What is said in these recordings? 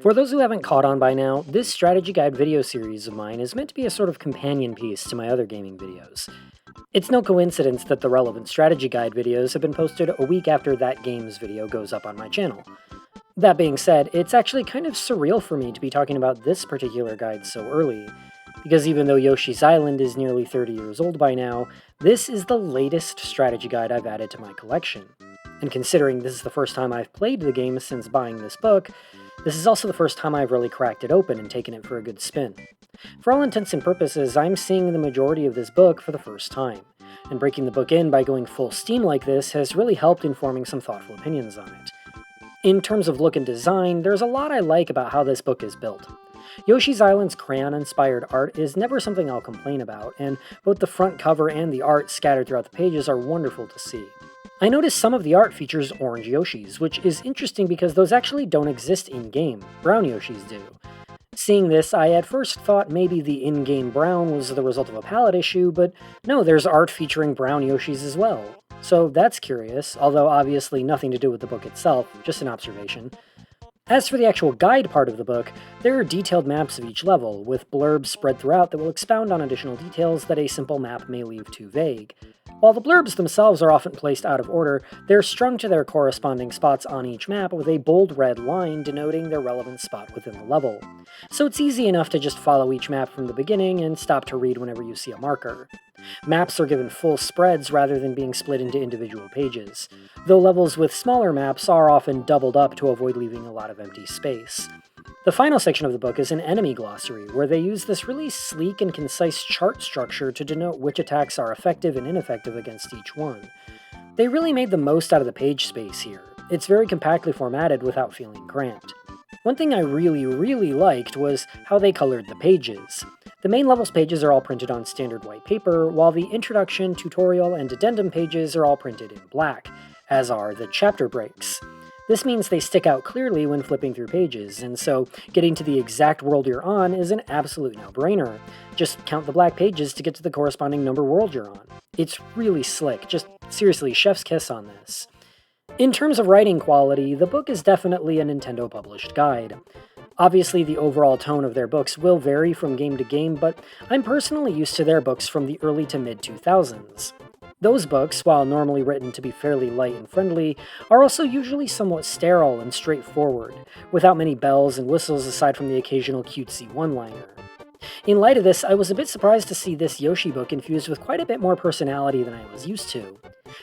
For those who haven't caught on by now, this strategy guide video series of mine is meant to be a sort of companion piece to my other gaming videos. It's no coincidence that the relevant strategy guide videos have been posted a week after that game's video goes up on my channel. That being said, it's actually kind of surreal for me to be talking about this particular guide so early, because even though Yoshi's Island is nearly 30 years old by now, this is the latest strategy guide I've added to my collection. And considering this is the first time I've played the game since buying this book, this is also the first time I've really cracked it open and taken it for a good spin. For all intents and purposes, I'm seeing the majority of this book for the first time, and breaking the book in by going full steam like this has really helped informing some thoughtful opinions on it. In terms of look and design, there's a lot I like about how this book is built. Yoshi's Island's crayon-inspired art is never something I'll complain about, and both the front cover and the art scattered throughout the pages are wonderful to see. I noticed some of the art features orange Yoshis, which is interesting because those actually don't exist in-game. Brown Yoshis do. Seeing this, I at first thought maybe the in-game brown was the result of a palette issue, but no, there's art featuring brown Yoshis as well. So that's curious, although obviously nothing to do with the book itself, just an observation. As for the actual guide part of the book, there are detailed maps of each level, with blurbs spread throughout that will expound on additional details that a simple map may leave too vague. While the blurbs themselves are often placed out of order, they're strung to their corresponding spots on each map with a bold red line denoting their relevant spot within the level. So it's easy enough to just follow each map from the beginning and stop to read whenever you see a marker. Maps are given full spreads rather than being split into individual pages, though levels with smaller maps are often doubled up to avoid leaving a lot of empty space. The final section of the book is an enemy glossary, where they use this really sleek and concise chart structure to denote which attacks are effective and ineffective against each one. They really made the most out of the page space here. It's very compactly formatted without feeling cramped. One thing I really liked was how they colored the pages. The main levels pages are all printed on standard white paper, while the introduction, tutorial, and addendum pages are all printed in black, as are the chapter breaks. This means they stick out clearly when flipping through pages, and so getting to the exact world you're on is an absolute no-brainer. Just count the black pages to get to the corresponding number world you're on. It's really slick, just seriously, chef's kiss on this. In terms of writing quality, the book is definitely a Nintendo-published guide. Obviously, the overall tone of their books will vary from game to game, but I'm personally used to their books from the early to mid-2000s. Those books, while normally written to be fairly light and friendly, are also usually somewhat sterile and straightforward, without many bells and whistles aside from the occasional cutesy one-liner. In light of this, I was a bit surprised to see this Yoshi book infused with quite a bit more personality than I was used to.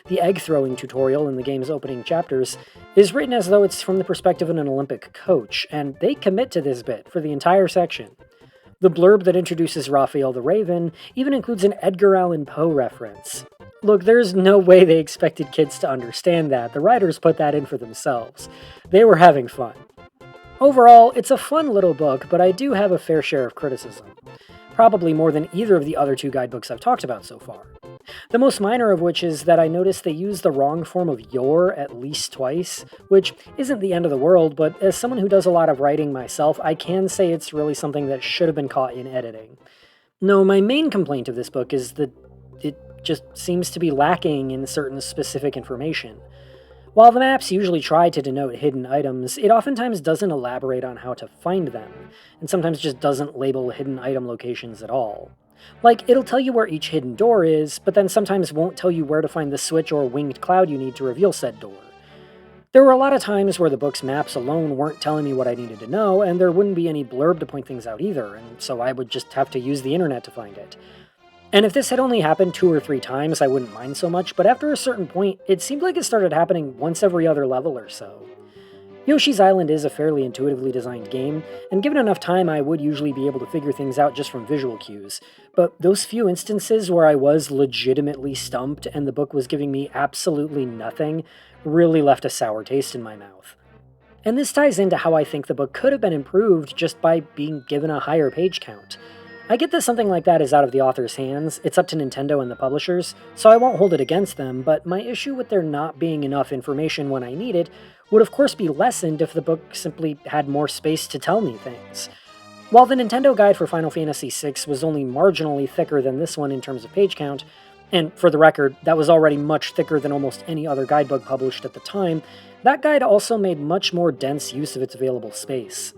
The egg-throwing tutorial in the game's opening chapters is written as though it's from the perspective of an Olympic coach, and they commit to this bit for the entire section. The blurb that introduces Raphael the Raven even includes an Edgar Allan Poe reference. Look, there's no way they expected kids to understand that. The writers put that in for themselves. They were having fun. Overall, it's a fun little book, but I do have a fair share of criticism. Probably more than either of the other two guidebooks I've talked about so far. The most minor of which is that I noticed they use the wrong form of your at least twice, which isn't the end of the world, but as someone who does a lot of writing myself, I can say it's really something that should have been caught in editing. No, my main complaint of this book is that it just seems to be lacking in certain specific information. While the maps usually try to denote hidden items, it oftentimes doesn't elaborate on how to find them, and sometimes just doesn't label hidden item locations at all. Like, it'll tell you where each hidden door is, but then sometimes won't tell you where to find the switch or winged cloud you need to reveal said door. There were a lot of times where the book's maps alone weren't telling me what I needed to know, and there wouldn't be any blurb to point things out either, and so I would just have to use the internet to find it. And if this had only happened 2 or 3 times, I wouldn't mind so much, but after a certain point, it seemed like it started happening once every other level or so. Yoshi's Island is a fairly intuitively designed game, and given enough time I would usually be able to figure things out just from visual cues, but those few instances where I was legitimately stumped and the book was giving me absolutely nothing really left a sour taste in my mouth. And this ties into how I think the book could have been improved just by being given a higher page count. I get that something like that is out of the author's hands, it's up to Nintendo and the publishers, so I won't hold it against them, but my issue with there not being enough information when I need it would of course be lessened if the book simply had more space to tell me things. While the Nintendo guide for Final Fantasy VI was only marginally thicker than this one in terms of page count, and for the record, that was already much thicker than almost any other guidebook published at the time, that guide also made much more dense use of its available space.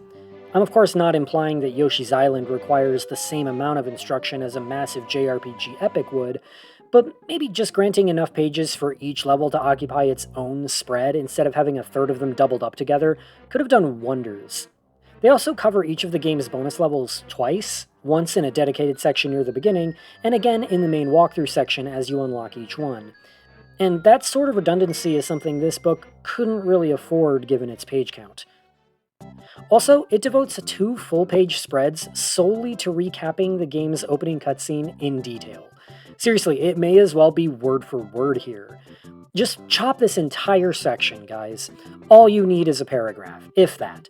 I'm of course not implying that Yoshi's Island requires the same amount of instruction as a massive JRPG epic would, but maybe just granting enough pages for each level to occupy its own spread instead of having a third of them doubled up together could have done wonders. They also cover each of the game's bonus levels twice, once in a dedicated section near the beginning, and again in the main walkthrough section as you unlock each one. And that sort of redundancy is something this book couldn't really afford given its page count. Also, it devotes 2 full-page spreads solely to recapping the game's opening cutscene in detail. Seriously, it may as well be word for word here. Just chop this entire section, guys. All you need is a paragraph, if that.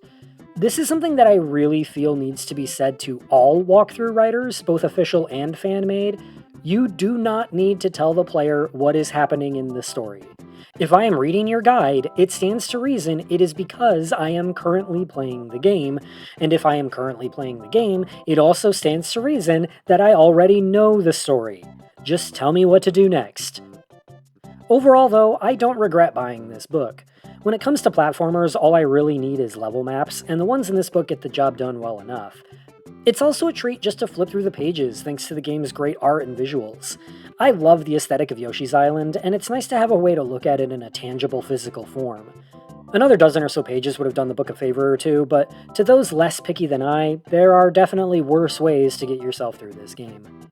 This is something that I really feel needs to be said to all walkthrough writers, both official and fan-made. You do not need to tell the player what is happening in the story. If I am reading your guide, it stands to reason it is because I am currently playing the game, and if I am currently playing the game, it also stands to reason that I already know the story. Just tell me what to do next. Overall, though, I don't regret buying this book. When it comes to platformers, all I really need is level maps, and the ones in this book get the job done well enough. It's also a treat just to flip through the pages thanks to the game's great art and visuals. I love the aesthetic of Yoshi's Island, and it's nice to have a way to look at it in a tangible physical form. Another dozen or so pages would have done the book a favor or two, but to those less picky than I, there are definitely worse ways to get yourself through this game.